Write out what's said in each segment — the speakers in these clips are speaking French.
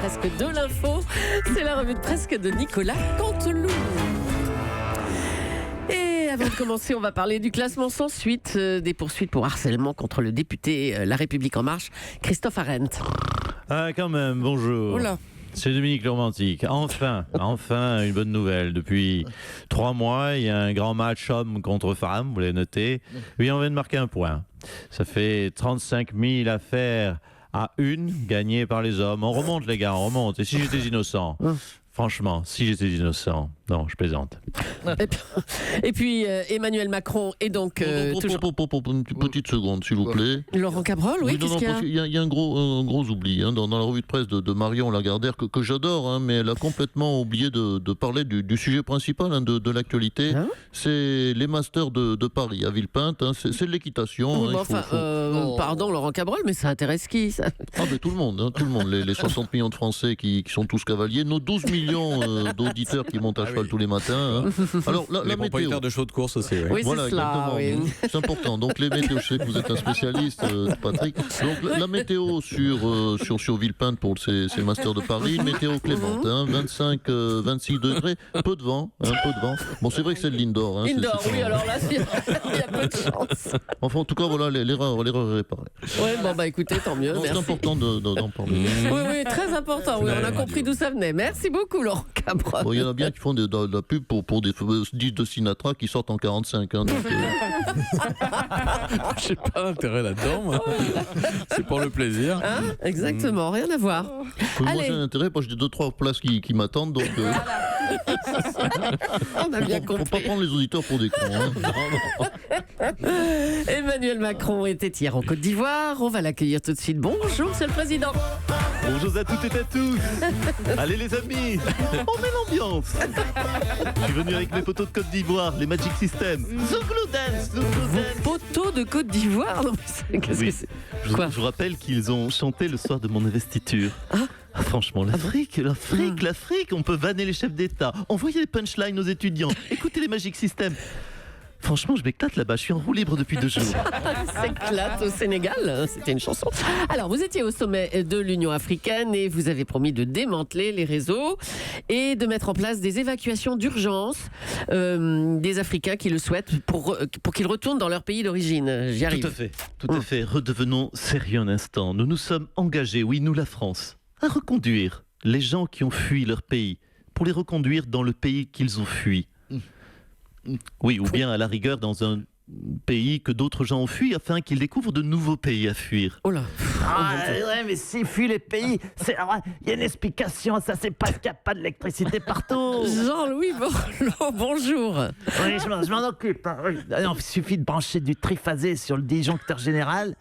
presque de l'info. C'est la revue de presque de Nicolas Canteloup. Et avant de commencer, on va parler du classement sans suite des poursuites pour harcèlement contre le député La République En Marche, Christophe Arendt. Ah, quand même, bonjour. Oula. C'est Dominique Romantique. Enfin, une bonne nouvelle. Depuis 3 mois, il y a un grand match homme contre femme, vous l'avez noté. Oui, on vient de marquer un point. Ça fait 35 000 affaires à une gagnées par les hommes. On remonte, les gars, on remonte. Et si j'étais innocent, franchement, si j'étais innocent, non, je plaisante. Et puis Emmanuel Macron est donc toujours... Une petite seconde, s'il vous plaît. Laurent Cabrol, oui, qu'est-ce qu'il y a ? Parce qu'il y a un gros oubli dans la revue de presse de Marion Lagardère que j'adore, mais elle a complètement oublié de parler du sujet principal de l'actualité. C'est les masters de Paris à Villepinte. C'est de l'équitation. Pardon, Laurent Cabrol, mais ça intéresse qui ça ? Mais tout le monde, les 60 millions de Français qui sont tous cavaliers, nos 12 millions d'auditeurs qui montent à cheval tous les matins. Alors, la météo de chevaux de course aussi. Oui, voilà, c'est cela. exactement. Oui. C'est important. Donc les météos, je sais que vous êtes un spécialiste, Patrick. Donc la météo sur Villepinte pour ces Masters de Paris, météo clémente, 25-26 degrés, peu de vent. Bon, c'est vrai que c'est de l'indoor. Indoor, oui, alors là, il y a peu de chance. Enfin, en tout cas, voilà, l'erreur est réparée. Oui, écoutez, tant mieux. C'est important d'en parler. Oui, très important. Oui, on a compris d'où ça venait. Merci beaucoup, Laurent Cabrol. Bon, il y en a bien qui font de la pub pour des disques de Sinatra qui sortent en 45. J'ai pas intérêt là-dedans, moi. C'est pour le plaisir. Exactement, rien à voir. Moi, Allez. j'ai un intérêt, parce que j'ai 2-3 places qui m'attendent, donc... On a bien Faut compris. pas prendre les auditeurs pour des cons. Emmanuel Macron était hier en Côte d'Ivoire. On va l'accueillir tout de suite. Bonjour, Monsieur le Président. Bonjour à toutes et à tous. Allez les amis, on met l'ambiance. Je suis venu avec mes potos de Côte d'Ivoire, les Magic System. Zouglou Dance. Poteau de Côte d'Ivoire. Non, mais qu'est-ce Oui. que c'est ? Je Quoi vous rappelle qu'ils ont chanté le soir de mon investiture. Franchement, l'Afrique, on peut vanner les chefs d'État, envoyer les punchlines aux étudiants, écouter les Magic System. Franchement, je m'éclate là-bas, je suis en roue libre depuis 2 jours. S'éclate au Sénégal, c'était une chanson. Alors, vous étiez au sommet de l'Union africaine et vous avez promis de démanteler les réseaux et de mettre en place des évacuations d'urgence des Africains qui le souhaitent pour qu'ils retournent dans leur pays d'origine. J'y arrive. Tout à fait. Redevenons sérieux un instant. Nous nous sommes engagés, oui, nous la France, à reconduire les gens qui ont fui leur pays, pour les reconduire dans le pays qu'ils ont fui. Oui, ou bien à la rigueur dans un pays que d'autres gens ont fui afin qu'ils découvrent de nouveaux pays à fuir. Oh là. Ouais, mais s'ils fuient les pays, il y a une explication, ça c'est parce qu'il n'y a pas d'électricité partout. Jean-Louis Borloo, bonjour. Oui, je m'en occupe. Oui. Il suffit de brancher du triphasé sur le disjoncteur général,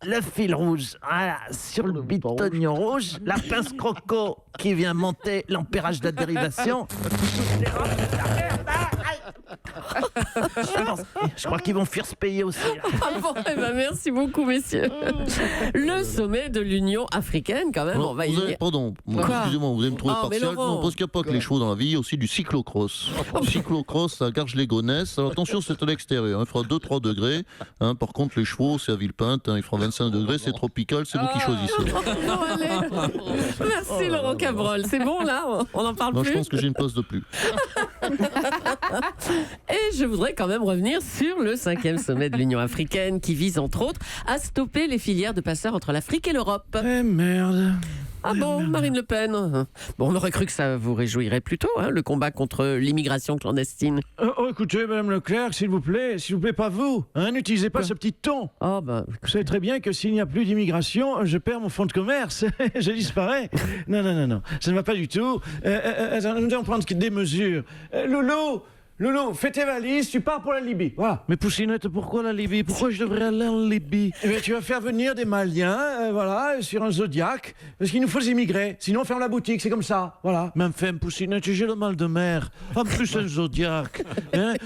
le fil rouge sur le bitonio rouge, la pince croco qui vient monter l'ampérage de la dérivation. Je crois qu'ils vont fuir ce pays aussi. Merci beaucoup, messieurs. Le sommet de l'Union africaine, quand même, on va y venir. Pardon, excusez-moi, vous allez me trouver partial. Non, parce qu'il n'y a pas que les chevaux dans la vie, il y a aussi du cyclocross. Le cyclocross à Garges-les-Gonesse. Alors attention, c'est à l'extérieur, il fera 2-3 degrés. Par contre, les chevaux, c'est à Villepinte, il fera 25 degrés, c'est tropical, c'est vous qui choisissez. Non, allez. Merci, Laurent Cabrol. C'est bon, là, on n'en parle Moi, plus. je pense que j'ai une place de plus. Et je voudrais quand même revenir sur le 5e sommet de l'Union africaine qui vise entre autres à stopper les filières de passeurs entre l'Afrique et l'Europe. Merde. Ah bon, Marine Le Pen. Bon, on aurait cru que ça vous réjouirait plutôt, le combat contre l'immigration clandestine. Écoutez, Madame Leclerc, s'il vous plaît, pas vous. N'utilisez pas ce petit ton. Oh bah, Vous savez très bien que s'il n'y a plus d'immigration, je perds mon fonds de commerce. Je disparais. Non. Ça ne va pas du tout. Nous devons prendre des mesures. Loulou, fais tes valises, tu pars pour la Libye. Voilà. Mais Pouchinette, pourquoi la Libye? Pourquoi je devrais aller en Libye? Tu vas faire venir des Maliens, sur un Zodiac, parce qu'il nous faut des immigrés. Sinon, on ferme la boutique, c'est comme ça. Voilà. Mais enfin, Pouchinette, j'ai le mal de mer. En plus, un Zodiac.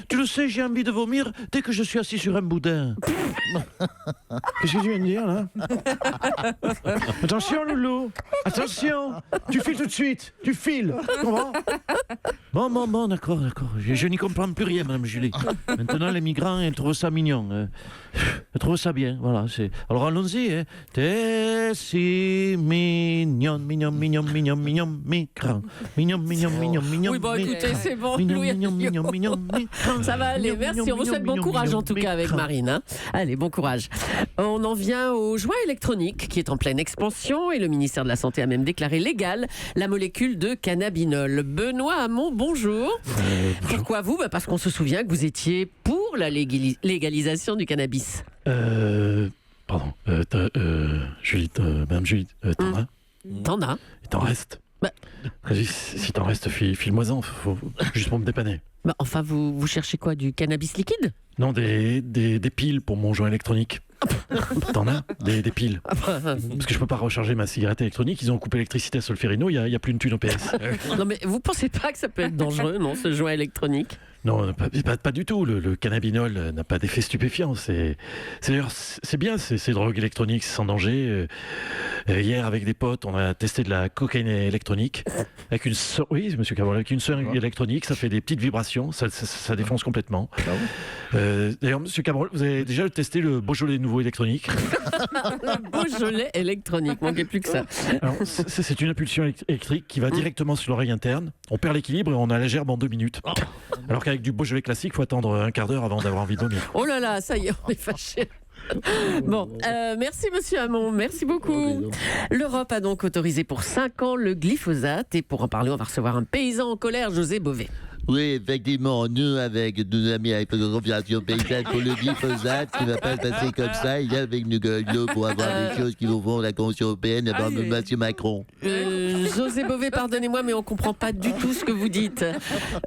Tu le sais, j'ai envie de vomir dès que je suis assis sur un boudin. Qu'est-ce que tu viens de dire, là? Attention, Loulou. Attention. Tu files tout de suite. Tu files. Tu comprends? Bon, d'accord. Je n'y comprends plus rien, Madame Julie. Maintenant, les migrants, ils trouvent ça mignon. Ils trouvent ça bien, voilà. Alors, allons-y. Hein. T'es si mignon, migrant. Mignon. Oui, bon, écoutez, c'est bon. Mignon. Ça va aller, merci. On vous souhaite bon courage en tout cas avec Marine. Hein. Allez, bon courage. On en vient au joint électronique qui est en pleine expansion et le ministère de la Santé a même déclaré légale la molécule de cannabinol. Benoît Hamon, bonjour. Pourquoi vous? Parce qu'on se souvient que vous étiez pour la légalisation du cannabis. Pardon. Julie, Madame Julie, t'en as? T'en as? Il t'en reste? Si t'en reste, file-moi-en. Faut juste pour me dépanner. Enfin, vous cherchez quoi? Du cannabis liquide? Non, des piles pour mon joint électronique. T'en as des piles? Parce que je peux pas recharger ma cigarette électronique. Ils ont coupé l'électricité à Solferino. Il y a plus une thune au PS. Non, mais vous pensez pas que ça peut être dangereux, non, ce joint électronique? Non, pas du tout. Le cannabinol n'a pas d'effet stupéfiant. D'ailleurs, c'est bien ces drogues électroniques, c'est sans danger. Hier, avec des potes, on a testé de la cocaïne électronique. Oui, monsieur Cabrol, avec une seringue électronique, ça fait des petites vibrations, ça défonce complètement. D'ailleurs, monsieur Cabrol, vous avez déjà testé le Beaujolais nouveau électronique? Le Beaujolais électronique, manquait plus que ça. Alors, c'est une impulsion électrique qui va directement sur l'oreille interne. On perd l'équilibre et on a la gerbe en 2 minutes. Alors qu'avec du Beaujolais classique, il faut attendre un quart d'heure avant d'avoir envie de vomir. Oh là là, ça y est, on est fâchés. Bon, merci Monsieur Hamon, merci beaucoup. L'Europe a donc autorisé pour 5 ans le glyphosate et pour en parler, on va recevoir un paysan en colère, José Bové. Oui, effectivement, nous, avec nos amis avec la Confédération paysanne pour le glyphosate, qui ne va pas se passer comme ça, il est avec nous pour avoir des choses qui vont faire la Commission européenne avant M. Macron. José Bové, pardonnez-moi, mais on ne comprend pas du tout ce que vous dites.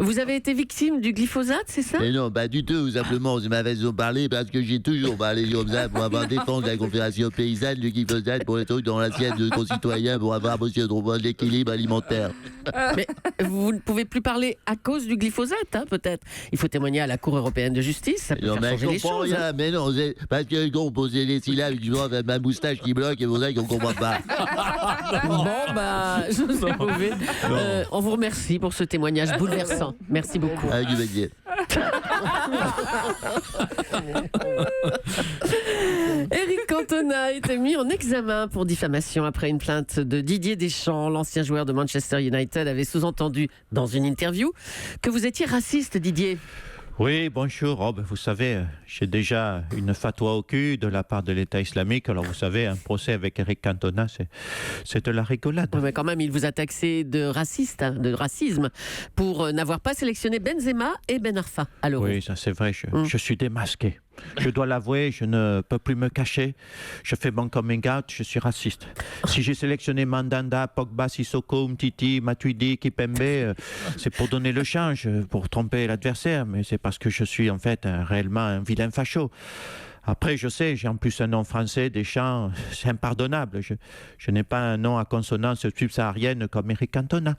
Vous avez été victime du glyphosate, c'est ça? Mais non, pas du tout, simplement, c'est ma façon de parler, parce que j'ai toujours parlé comme ça pour avoir défendu la Confédération paysanne, le glyphosate pour les trucs dans l'assiette de concitoyens, pour avoir aussi un droit d'équilibre alimentaire. Mais vous ne pouvez plus parler à cause du glyphosate, hein, peut-être. Il faut témoigner à la Cour européenne de justice, ça peut faire changer les choses. Rien, mais non, parce que quand on posait les syllabes, je vois ma moustache qui bloque, et pour ça qu'on comprend pas. Bon, José Bové, on vous remercie pour ce témoignage bouleversant. Merci beaucoup. Avec du plaisir. Eric Cantona a été mis en examen pour diffamation après une plainte de Didier Deschamps. L'ancien joueur de Manchester United avait sous-entendu dans une interview que vous étiez raciste, Didier. Oui, bonjour Rob. Vous savez, j'ai déjà une fatwa au cul de la part de l'État islamique. Alors vous savez, un procès avec Eric Cantona, c'est de la rigolade. Oui, mais quand même, il vous a taxé de racisme pour n'avoir pas sélectionné Benzema et Ben Arfa à l'Euro. Oui, ça c'est vrai, je suis démasqué. Je dois l'avouer, je ne peux plus me cacher. Je fais mon coming out, je suis raciste. Si j'ai sélectionné Mandanda, Pogba, Sissoko, Umtiti, Matuidi, Kipembe, c'est pour donner le change, pour tromper l'adversaire, mais c'est parce que je suis en fait réellement un vilain facho. Après, je sais, j'ai en plus un nom français, Deschamps, c'est impardonnable. Je n'ai pas un nom à consonance subsaharienne comme Eric Cantona.